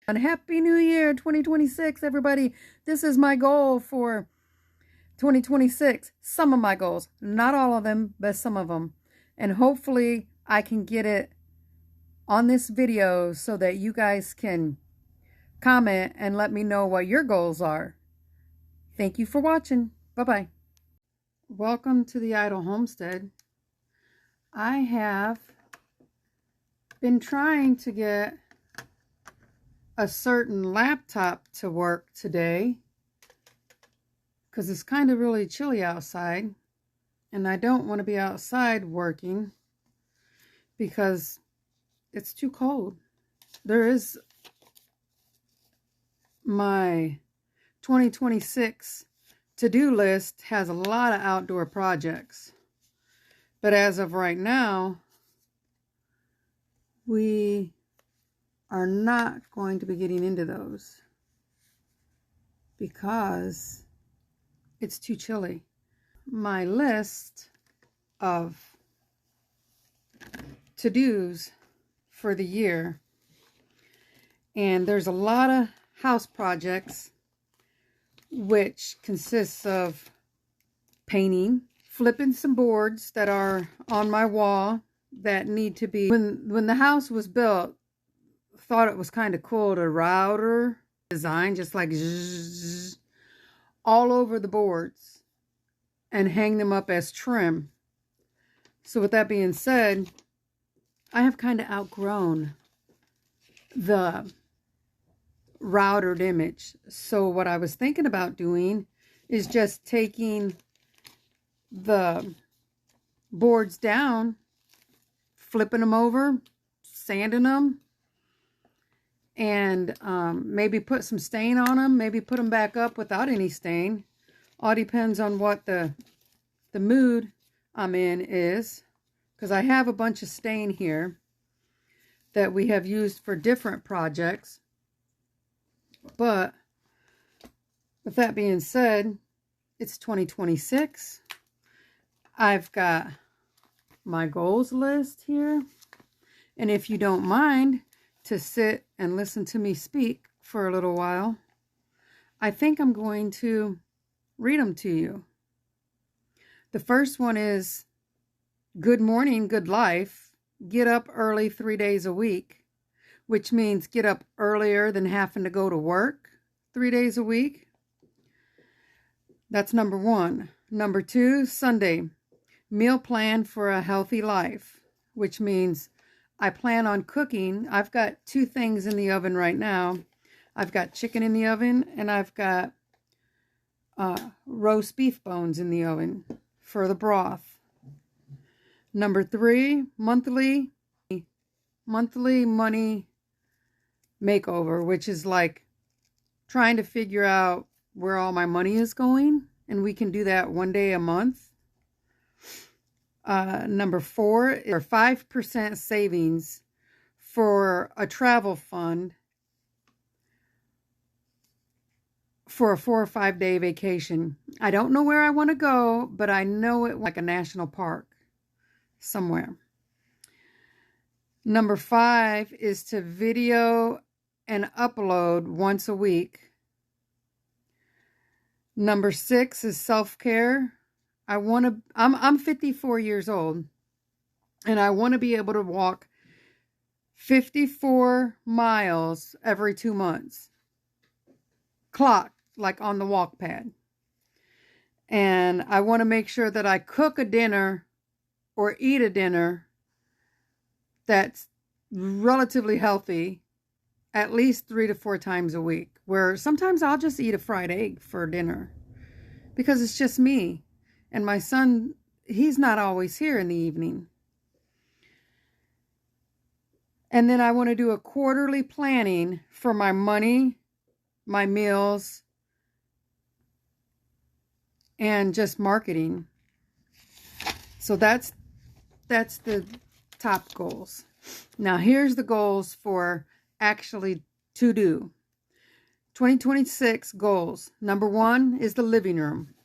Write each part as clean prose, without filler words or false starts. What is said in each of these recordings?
And Happy New Year 2026, everybody. This is my goal for 2026. Some of my goals, not all of them, but some of them. And hopefully I can get it on this video so that you guys can comment and let me know what your goals are. Thank you for watching. Bye-bye. Welcome to the Idle.Homestead. I have been trying to get a certain laptop to work today because it's kind of really chilly outside and I don't want to be outside working because it's too cold. My 2026 to-do list has a lot of outdoor projects, but as of right now we are not going to be getting into those because it's too chilly. My list of to-dos for the year, and there's a lot of house projects, which consists of painting, flipping some boards that are on my wall that need to be, when the house was built, thought it was kind of cool to router design, just like zzz, all over the boards and hang them up as trim. So with that being said, I have kind of outgrown the routered image. So what I was thinking about doing is just taking the boards down, flipping them over, sanding them, and maybe put some stain on them, maybe put them back up without any stain. All depends on what the mood I'm in is, because I have a bunch of stain here that we have used for different projects. But with that being said, it's 2026. I've got my goals list here, and if you don't mind to sit and listen to me speak for a little while, I think I'm going to read them to you. The first one is, good morning, good life. Get up early 3 days a week, which means get up earlier than having to go to work 3 days a week. That's number one. Number two, Sunday, meal plan for a healthy life, which means I plan on cooking. I've got 2 things in the oven right now. I've got chicken in the oven, and I've got roast beef bones in the oven for the broth. Number 3, monthly money makeover, which is like trying to figure out where all my money is going, and we can do that 1 day a month. Number 4 is 5% savings for a travel fund for a 4 or 5 day vacation. I don't know where I want to go, but I know it like a national park somewhere. Number 5 is to video and upload once a week. Number 6 is self-care. I'm 54 years old, and I want to be able to walk 54 miles every 2 months. Clock, like on the walk pad. And I want to make sure that I cook a dinner or eat a dinner that's relatively healthy at least 3 to 4 times a week, where sometimes I'll just eat a fried egg for dinner because it's just me. And my son, he's not always here in the evening. And then I want to do a quarterly planning for my money, my meals, and just marketing. So that's the top goals. Now here's the goals for actually to do. 2026 goals. Number 1 is the living room.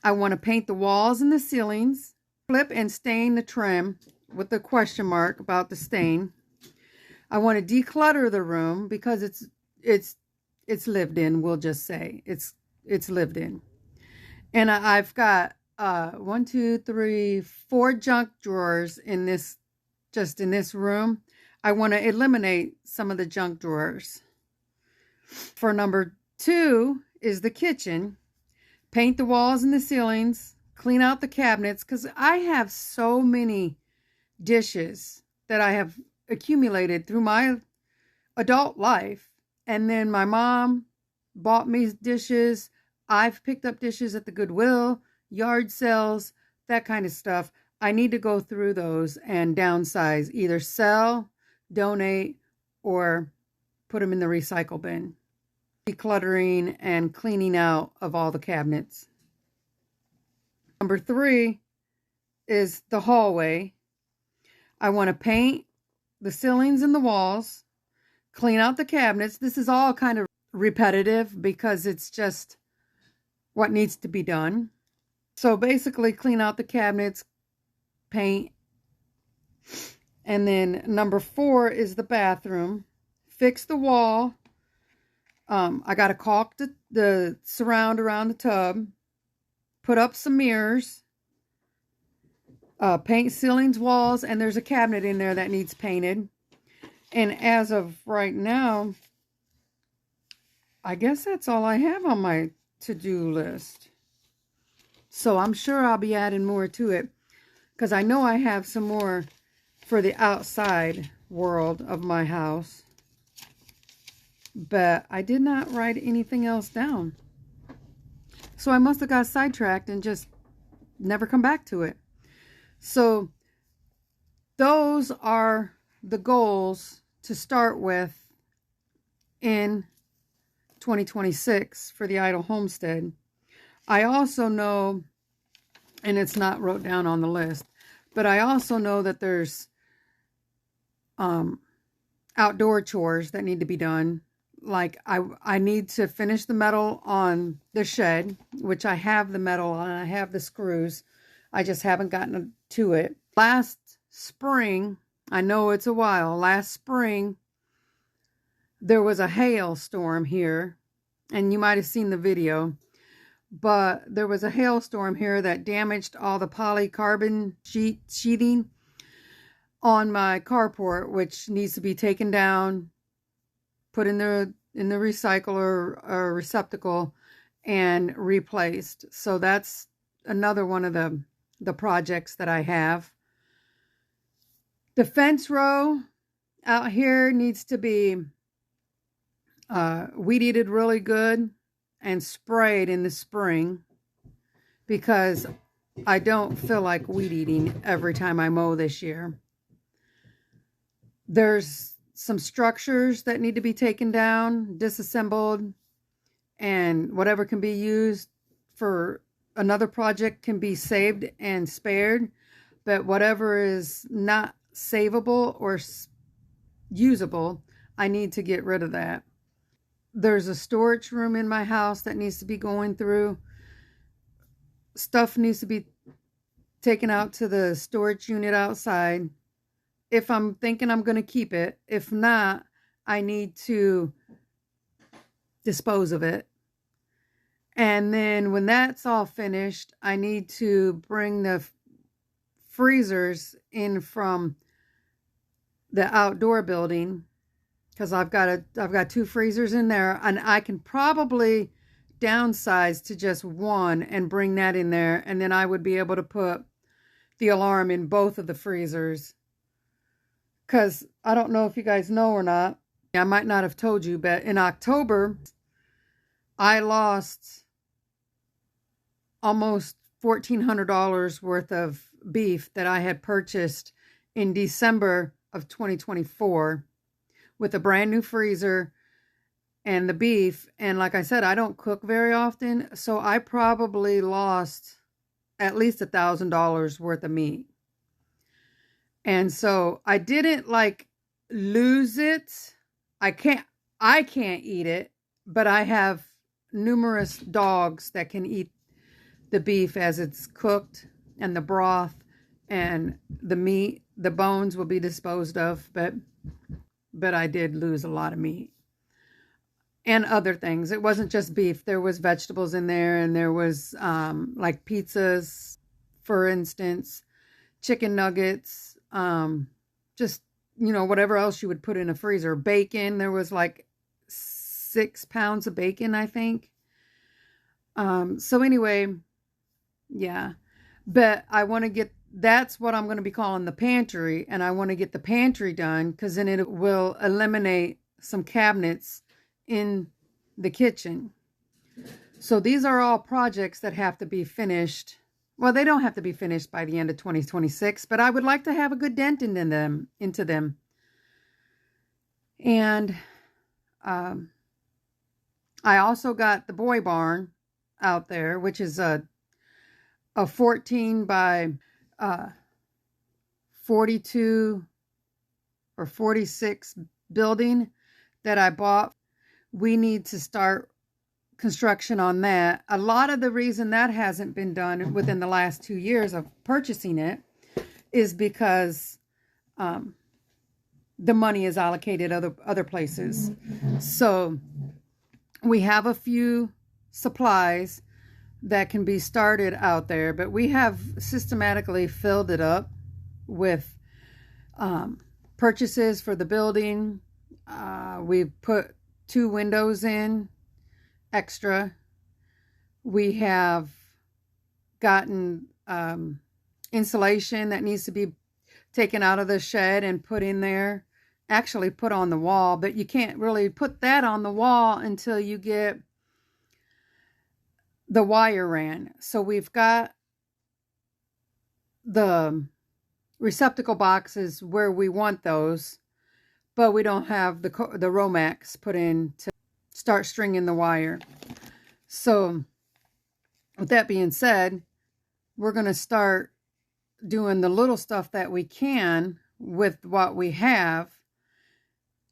I want to paint the walls and the ceilings, flip and stain the trim with the question mark about the stain. I want to declutter the room because it's lived in. We'll just say it's lived in. And I've got 1, 2, 3, 4 junk drawers in this, just in this room. I want to eliminate some of the junk drawers. For number 2 is the kitchen. Paint the walls and the ceilings. Clean out the cabinets, because I have so many dishes that I have accumulated through my adult life. And then my mom bought me dishes. I've picked up dishes at the Goodwill, yard sales, that kind of stuff. I need to go through those and downsize, either sell, donate, or put them in the recycle bin. Decluttering and cleaning out of all the cabinets. Number 3 is the hallway. I want to paint the ceilings and the walls, clean out the cabinets. This is all kind of repetitive because it's just what needs to be done. So basically clean out the cabinets, paint. And then number 4 is the bathroom. Fix the wall. I got to caulk the surround around the tub. Put up some mirrors. Paint ceilings, walls, and there's a cabinet in there that needs painted. And as of right now, I guess that's all I have on my to-do list. So I'm sure I'll be adding more to it, because I know I have some more for the outside world of my house. But I did not write anything else down. So I must have got sidetracked and just never come back to it. So those are the goals to start with in 2026 for the Idle.Homestead. I also know, and it's not wrote down on the list, but I also know that there's outdoor chores that need to be done. Like I need to finish the metal on the shed, which I have the metal on, I have the screws. I just haven't gotten to it. Last spring, I know it's a while, last spring, there was a hailstorm here, and you might have seen the video, but there was a hailstorm here that damaged all the polycarbon sheathing on my carport, which needs to be taken down, put in the recycler or receptacle, and replaced. So that's another one of the projects that I have. The fence row out here needs to be weed eated really good and sprayed in the spring, because I don't feel like weed eating every time I mow this year. There's some structures that need to be taken down, disassembled, and whatever can be used for another project can be saved and spared. But whatever is not savable or usable, I need to get rid of that. There's a storage room in my house that needs to be going through. Stuff needs to be taken out to the storage unit outside, if I'm thinking I'm going to keep it. If not, I need to dispose of it. And then when that's all finished, I need to bring the freezers in from the outdoor building, because I've got 2 freezers in there, and I can probably downsize to just 1 and bring that in there, and then I would be able to put the alarm in both of the freezers. Because I don't know if you guys know or not, I might not have told you, but in October, I lost almost $1,400 worth of beef that I had purchased in December of 2024 with a brand new freezer and the beef. And like I said, I don't cook very often, so I probably lost at least $1,000 worth of meat. And so I didn't like lose it. I can't eat it, but I have numerous dogs that can eat the beef as it's cooked, and the broth and the meat. The bones will be disposed of, but but I did lose a lot of meat and other things. It wasn't just beef. There was vegetables in there, and there was like pizzas, for instance, chicken nuggets, just, you know, whatever else you would put in a freezer. Bacon, there was like 6 pounds of bacon, I think. So anyway, yeah, but I want to get, that's what I'm going to be calling the pantry, and I want to get the pantry done because then it will eliminate some cabinets in the kitchen. So these are all projects that have to be finished. Well, they don't have to be finished by the end of 2026, but I would like to have a good dent into them. And I also got the boy barn out there, which is a 14 by 42 or 46 building that I bought. We need to start construction on that. A lot of the reason that hasn't been done within the last 2 years of purchasing it is because the money is allocated other places. So we have a few supplies that can be started out there, but we have systematically filled it up with purchases for the building. We've put 2 windows in extra. We have gotten insulation that needs to be taken out of the shed and put in there, actually put on the wall, but you can't really put that on the wall until you get the wire ran. So we've got the receptacle boxes where we want those, but we don't have the Romax put in to start stringing the wire. So with that being said, we're going to start doing the little stuff that we can with what we have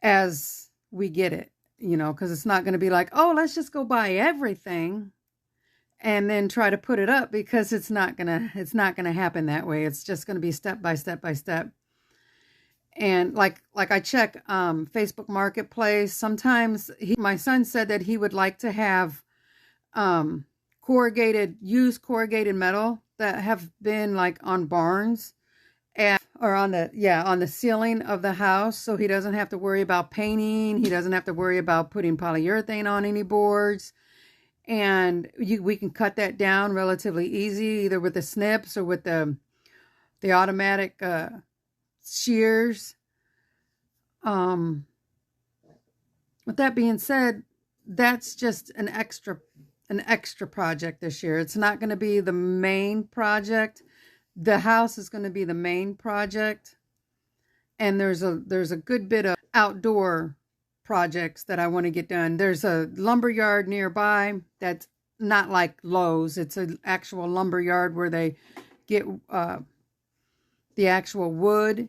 as we get it, you know, because it's not going to be like, oh, let's just go buy everything and then try to put it up, because it's not gonna happen that way. It's just going to be step by step by step. And like I check Facebook Marketplace. Sometimes my son said that he would like to have used corrugated metal that have been like on barns or on the ceiling of the house, so he doesn't have to worry about painting. He doesn't have to worry about putting polyurethane on any boards. And we can cut that down relatively easy, either with the snips or with the automatic shears. With that being said, that's just an extra project this year. It's not going to be the main project. The house is going to be the main project, and there's a good bit of outdoor projects that I want to get done. There's a lumber yard nearby that's not like Lowe's. It's an actual lumber yard where they get the actual wood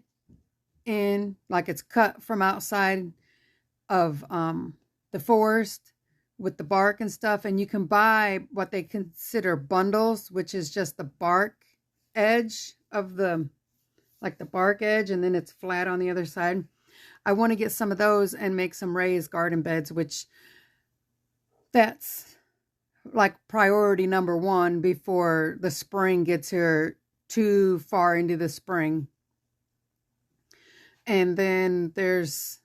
in, like it's cut from outside of the forest with the bark and stuff, and you can buy what they consider bundles, which is just the bark edge of the bark edge, and then it's flat on the other side. I want to get some of those and make some raised garden beds, which that's like priority number 1 before the spring gets here too far into the spring. And then there's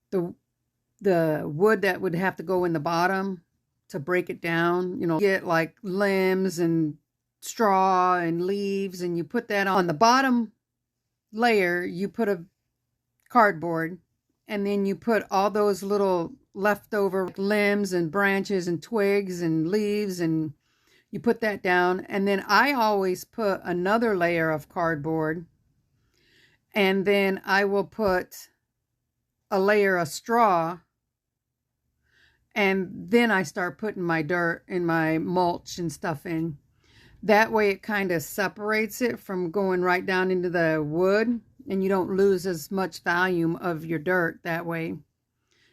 the wood that would have to go in the bottom to break it down. You know, get like limbs and straw and leaves, and you put that on the bottom layer. You put a cardboard, and then you put all those little leftover limbs and branches and twigs and leaves, and you put that down. And then I always put another layer of cardboard, and then I will put a layer of straw, and then I start putting my dirt and my mulch and stuff in. That way it kind of separates it from going right down into the wood, and you don't lose as much volume of your dirt that way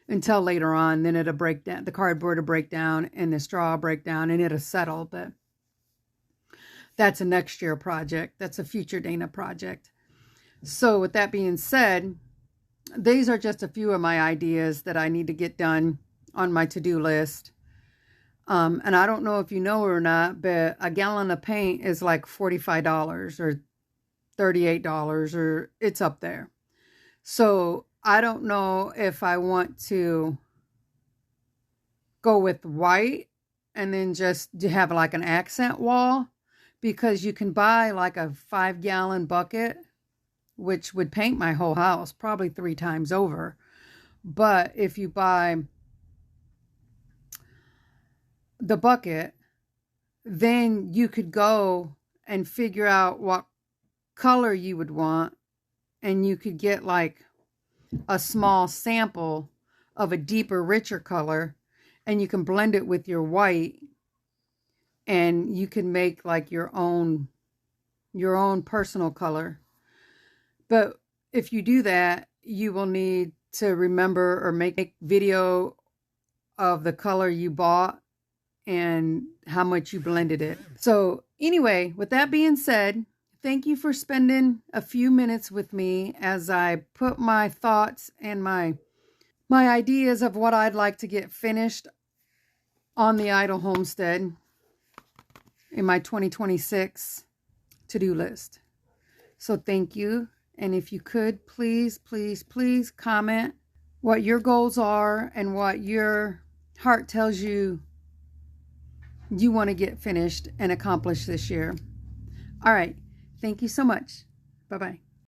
until later on. Then it'll break down, the cardboard will break down and the straw will break down, and it'll settle. But that's a next year project. That's a future Dana project. So with that being said, these are just a few of my ideas that I need to get done on my to-do list. And I don't know if you know or not, but a gallon of paint is like $45 or $38, or it's up there. So I don't know if I want to go with white and then just have like an accent wall, because you can buy like a 5-gallon bucket, which would paint my whole house probably 3 times over. But if you buy the bucket, then you could go and figure out what color you would want, and you could get like a small sample of a deeper, richer color, and you can blend it with your white, and you can make like your own personal color. But if you do that, you will need to remember or make video of the color you bought and how much you blended it. So anyway, with that being said, thank you for spending a few minutes with me as I put my thoughts and my ideas of what I'd like to get finished on the Idle Homestead in my 2026 to-do list. So thank you. And if you could, please, please, please comment what your goals are and what your heart tells you you want to get finished and accomplished this year. All right. Thank you so much. Bye-bye.